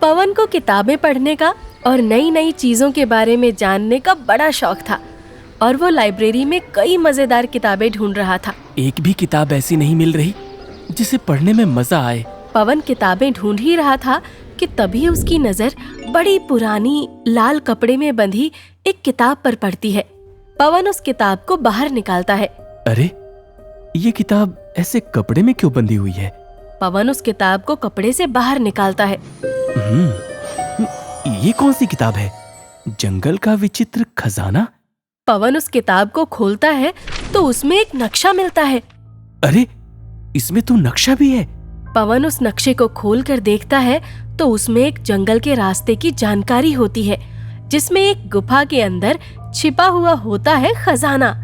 पवन को किताबें पढ़ने का और नई नई चीजों के बारे में जानने का बड़ा शौक था और वो लाइब्रेरी में कई मजेदार किताबें ढूंढ रहा था। एक भी किताब ऐसी नहीं मिल रही जिसे पढ़ने में मजा आए। पवन किताबें ढूंढ ही रहा था कि तभी उसकी नजर बड़ी पुरानी लाल कपड़े में बंधी एक किताब पर पड़ती है। पवन उस किताब को बाहर निकालता है। अरे, ये किताब ऐसे कपड़े में क्यों बंधी हुई है? पवन उस किताब को कपड़े से बाहर निकालता है। ये कौन सी किताब है? जंगल का विचित्र खजाना? पवन उस किताब को खोलता है तो उसमें एक नक्शा मिलता है। अरे, इसमें तो नक्शा भी है। पवन उस नक्शे को खोलकर देखता है तो उसमें एक जंगल के रास्ते की जानकारी होती है, जिसमें एक गुफा के अंदर छिपा हुआ होता है खजाना।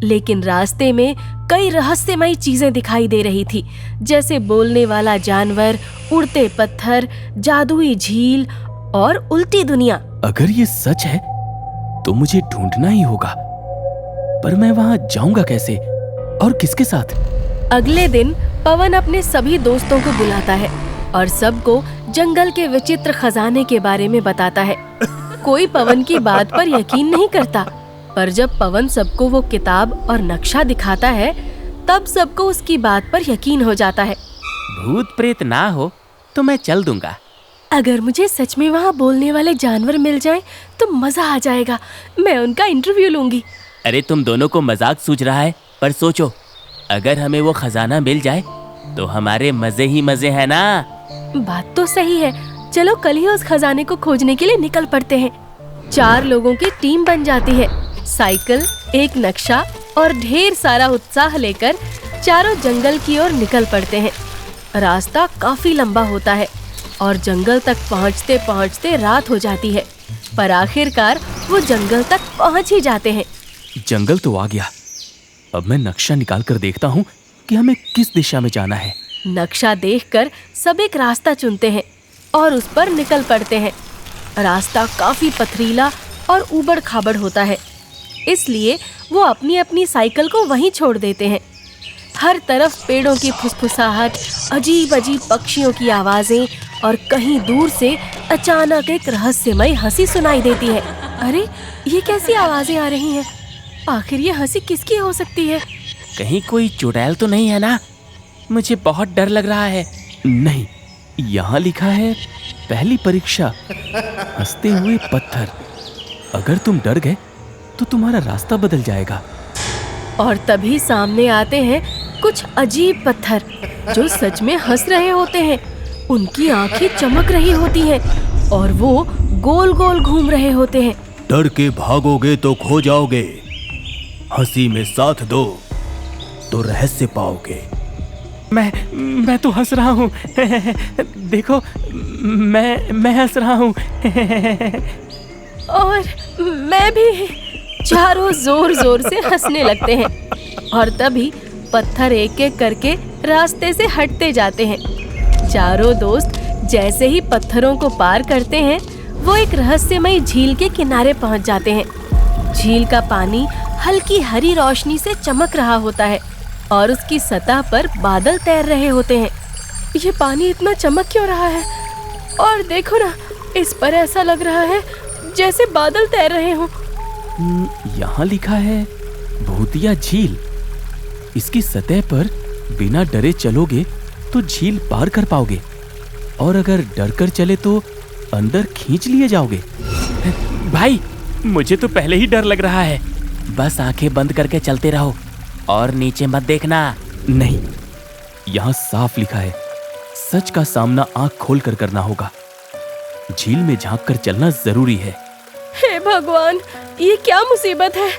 लेकिन रास्ते में कई रहस्यमयी चीजें दिखाई दे रही थी, जैसे बोलने वाला जानवर, उड़ते पत्थर, जादुई झील और उल्टी दुनिया। अगर ये सच है तो मुझे ढूंढना ही होगा, पर मैं वहां जाऊंगा कैसे और किसके साथ? अगले दिन पवन अपने सभी दोस्तों को बुलाता है और सबको जंगल के विचित्र खजाने के बारे में बताता है। कोई पवन की बात पर यकीन नहीं करता, पर जब पवन सबको वो किताब और नक्शा दिखाता है तब सबको उसकी बात पर यकीन हो जाता है। भूत प्रेत ना हो तो मैं चल दूंगा। अगर मुझे सच में वहाँ बोलने वाले जानवर मिल जाएं तो मजा आ जाएगा। मैं उनका इंटरव्यू लूंगी। अरे, तुम दोनों को मजाक सूझ रहा है, पर सोचो, अगर हमें वो खजाना मिल जाए तो हमारे मजे ही मजे हैं ना। बात तो सही है। चलो कल ही उस खजाने को खोजने के लिए निकल पड़ते हैं। 4 लोगों की टीम बन जाती है। साइकिल, एक नक्शा और ढेर सारा उत्साह लेकर चारों जंगल की ओर निकल पड़ते हैं। रास्ता काफी लंबा होता है और जंगल तक पहुंचते पहुंचते रात हो जाती है, पर आखिरकार वो जंगल तक पहुंच ही जाते हैं। जंगल तो आ गया। अब मैं नक्शा निकाल कर देखता हूँ कि हमें किस दिशा में जाना है। नक्शा देखकर सब एक रास्ता चुनते हैं और उस पर निकल पड़ते हैं। रास्ता काफी पथरीला और ऊबड़ खाबड़ होता है, इसलिए वो अपनी अपनी साइकिल को वहीं छोड़ देते हैं। हर तरफ पेड़ों की फुसफुसाहट, अजीब अजीब पक्षियों की आवाजें और कहीं दूर से अचानक एक रहस्यमय हंसी सुनाई देती है। अरे, ये कैसी आवाजें आ रही हैं? आखिर ये हंसी किसकी हो सकती है? कहीं कोई चुड़ैल तो नहीं है ना? मुझे बहुत डर लग रहा है। नहीं, यहाँ लिखा है पहली परीक्षा, हंसते हुए पत्थर। अगर तुम डर गए तो तुम्हारा रास्ता बदल जाएगा। और तभी सामने आते हैं कुछ अजीब पत्थर जो सच में हंस रहे होते हैं। उनकी आंखें चमक रही होती हैं और वो गोल गोल घूम रहे होते हैं। डर के भागोगे तो खो जाओगे, हंसी में साथ दो तो रहस्य पाओगे। मैं तो हंस रहा हूँ। देखो, मैं हंस रहा हूँ। और मैं भी। चारों जोर जोर से हंसने लगते हैं और तभी पत्थर एक एक करके रास्ते से हटते जाते हैं। चारों दोस्त जैसे ही पत्थरों को पार करते हैं वो एक रहस्यमयी झील के किनारे पहुंच जाते हैं। झील का पानी हल्की हरी रोशनी से चमक रहा होता है और उसकी सतह पर बादल तैर रहे होते हैं। ये पानी इतना चमक क्यों रहा है? और देखो ना, इस पर ऐसा लग रहा है जैसे बादल तैर रहे हों। यहाँ लिखा है भूतिया झील। इसकी सतह पर बिना डरे चलोगे तो झील पार कर पाओगे, और अगर डर कर चले तो अंदर खींच लिए जाओगे। भाई, मुझे तो पहले ही डर लग रहा है। बस आंखें बंद करके चलते रहो और नीचे मत देखना। नहीं, यहाँ साफ लिखा है सच का सामना आंख खोल कर करना होगा। झील में झांक कर चलना जरूरी है। हे भगवान, ये क्या मुसीबत है?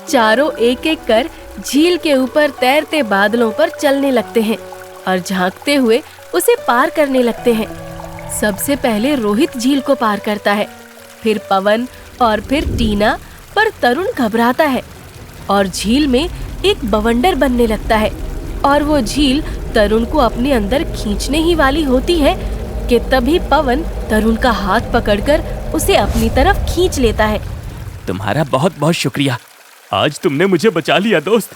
चारों एक एक कर झील के ऊपर तैरते बादलों पर चलने लगते हैं और झांकते हुए उसे पार करने लगते हैं। सबसे पहले रोहित झील को पार करता है, फिर पवन और फिर टीना, पर तरुण घबराता है और झील में एक बवंडर बनने लगता है और वो झील तरुण को अपने अंदर खींचने ही वाली होती है कि तभी पवन तरुण का हाथ पकड़कर उसे अपनी तरफ खींच लेता है। तुम्हारा बहुत बहुत शुक्रिया। आज तुमने मुझे बचा लिया दोस्त।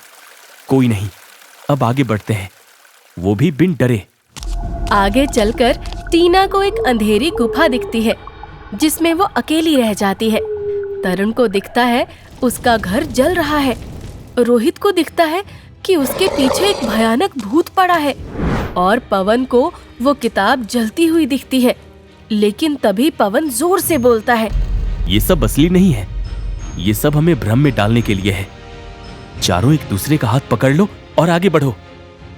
कोई नहीं, अब आगे बढ़ते हैं, वो भी बिन डरे। आगे चलकर टीना को एक अंधेरी गुफा दिखती है जिसमें वो अकेली रह जाती है। तरुण को दिखता है उसका घर जल रहा है। रोहित को दिखता है कि उसके पीछे एक भयानक भूत पड़ा है और पवन को वो किताब जलती हुई दिखती है। लेकिन तभी पवन जोर से बोलता है, ये सब असली नहीं है, ये सब हमें भ्रम में डालने के लिए है। चारों एक दूसरे का हाथ पकड़ लो और आगे बढ़ो।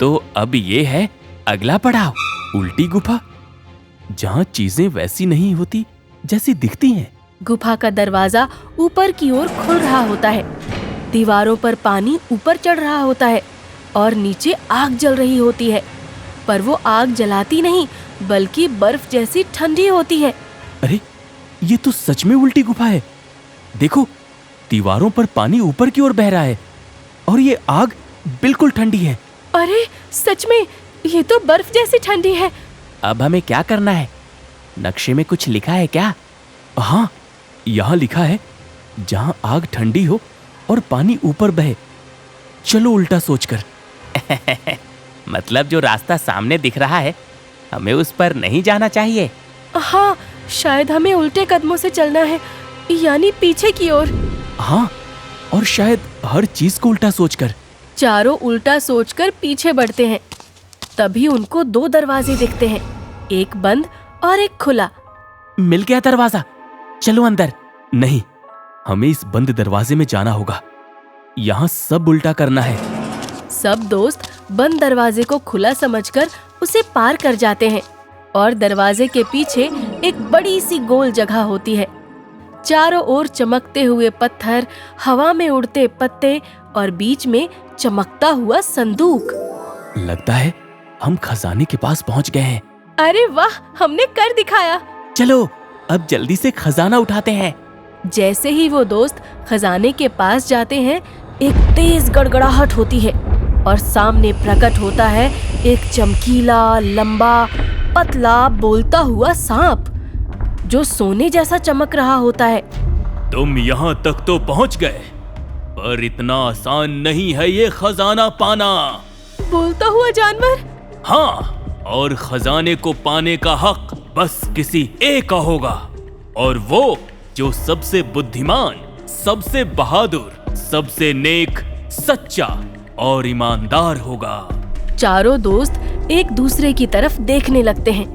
तो अब ये है अगला पड़ाव। उल्टी गुफा, जहाँ चीजें वैसी नहीं होती जैसी दिखती हैं। गुफा का दरवाजा ऊपर की ओर खुल रहा होता है। दीवारों पर पानी ऊपर चढ़ रहा होता है और नीचे आग जल रही होती है, पर वो आग जलाती नहीं बल्कि बर्फ जैसी ठंडी होती है। अरे ये तो सच में उल्टी गुफा है। देखो, दीवारों पर पानी ऊपर की ओर बह रहा है और ये आग बिल्कुल ठंडी है। अरे सच में, ये तो बर्फ जैसी ठंडी है। अब हमें क्या करना है? नक्शे में कुछ लिखा है क्या? हाँ, यहाँ लिखा है, जहाँ आग ठंडी हो और पानी ऊपर बहे, चलो उल्टा सोचकर। मतलब जो रास्ता सामने दिख रहा है, हमें उस पर नहीं जाना चाहिए। हाँ, शायद हमें उल्टे कदमों से चलना है, यानी पीछे की ओर। हाँ, और शायद हर चीज को उल्टा सोचकर। चारों उल्टा सोचकर पीछे बढ़ते हैं। तभी उनको 2 दरवाजे दिखते हैं, एक बंद और एक खुला। मिल गया दरवाजा, चलो अंदर। नहीं, हमें इस बंद दरवाजे में जाना होगा। यहाँ सब उल्टा करना है। सब दोस्त बंद दरवाजे को खुला समझकर उसे पार कर जाते हैं और दरवाजे के पीछे एक बड़ी सी गोल जगह होती है। चारों ओर चमकते हुए पत्थर, हवा में उड़ते पत्ते और बीच में चमकता हुआ संदूक। लगता है हम खजाने के पास पहुंच गए हैं। अरे वाह, हमने कर दिखाया। चलो अब जल्दी से खजाना उठाते हैं। जैसे ही वो दोस्त खजाने के पास जाते हैं, एक तेज गड़गड़ाहट होती है और सामने प्रकट होता है एक चमकीला, लंबा, पतला, बोलता हुआ सांप जो सोने जैसा चमक रहा होता है। तुम यहाँ तक तो पहुँच गए, पर इतना आसान नहीं है ये खजाना पाना। बोलता हुआ जानवर? हाँ, और खजाने को पाने का हक बस किसी एक का होगा, और वो जो सबसे बुद्धिमान, सबसे बहादुर, सबसे नेक, सच्चा और ईमानदार होगा। चारों दोस्त एक दूसरे की तरफ देखने लगते हैं।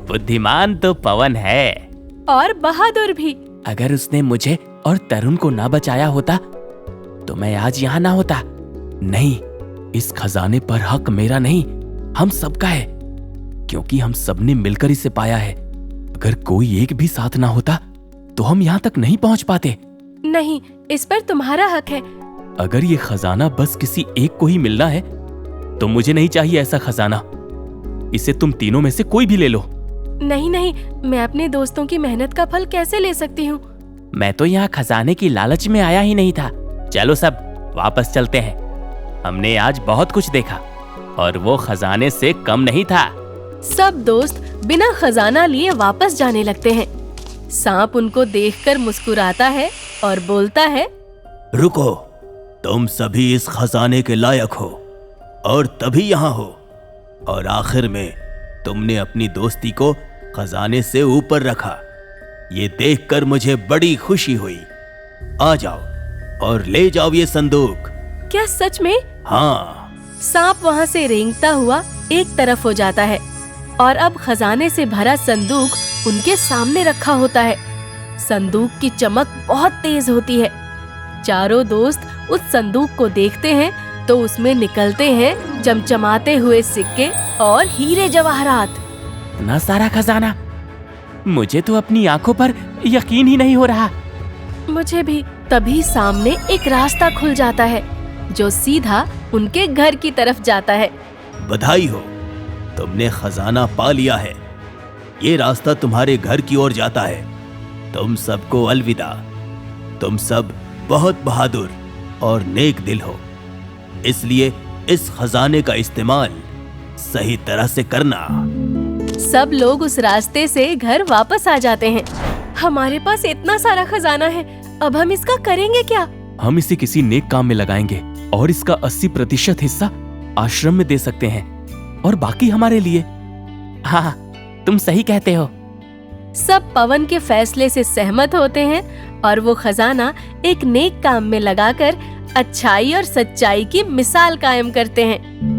बुद्धिमान तो पवन है, और बहादुर भी। अगर उसने मुझे और तरुण को ना बचाया होता तो मैं आज यहाँ ना होता। नहीं, इस खजाने पर हक मेरा नहीं, हम सबका है, क्योंकि हम सबने मिलकर इसे पाया है। अगर कोई एक भी साथ ना होता तो हम यहाँ तक नहीं पहुँच पाते। नहीं, इस पर तुम्हारा हक है। अगर ये खजाना बस किसी एक को ही मिलना है तो मुझे नहीं चाहिए ऐसा खजाना। इसे तुम तीनों में से कोई भी ले लो। नहीं नहीं, मैं अपने दोस्तों की मेहनत का फल कैसे ले सकती हूँ? मैं तो यहाँ खजाने की लालच में आया ही नहीं था। चलो सब वापस चलते हैं। हमने आज बहुत कुछ देखा और वो खजाने से कम नहीं था। सब दोस्त बिना खजाना लिए वापस जाने लगते हैं। सांप उनको देखकर मुस्कुराता है और बोलता है, रुको, तुम सभी इस खजाने के लायक हो और तभी यहाँ हो, और आखिर में तुमने अपनी दोस्ती को खजाने से ऊपर रखा। ये देखकर मुझे बड़ी खुशी हुई। आ जाओ और ले जाओ ये संदूक। क्या सच में? हाँ। सांप वहाँ से रेंगता हुआ एक तरफ हो जाता है और अब खजाने से भरा संदूक उनके सामने रखा होता है। संदूक की चमक बहुत तेज होती है। चारों दोस्त उस संदूक को देखते हैं तो उसमें निकलते हैं चमचमाते हुए सिक्के और हीरे जवाहरात। इतना सारा खजाना, मुझे तो अपनी आंखों पर यकीन ही नहीं हो रहा। मुझे भी। तभी सामने एक रास्ता खुल जाता है जो सीधा उनके घर की तरफ जाता है। बधाई हो, तुमने खजाना पा लिया है। ये रास्ता तुम्हारे घर की ओर जाता है। तुम सबको अलविदा। तुम सब बहुत बहादुर और नेक दिल हो, इसलिए इस खजाने का इस्तेमाल सही तरह से करना। सब लोग उस रास्ते से घर वापस आ जाते हैं। हमारे पास इतना सारा खजाना है, अब हम इसका करेंगे क्या? हम इसे किसी नेक काम में लगाएंगे और इसका 80% हिस्सा आश्रम में दे सकते हैं और बाकी हमारे लिए। हाँ, तुम सही कहते हो। सब पवन के फैसले से सहमत होते हैं और वो खजाना एक नेक काम में लगाकर अच्छाई और सच्चाई की मिसाल कायम करते हैं।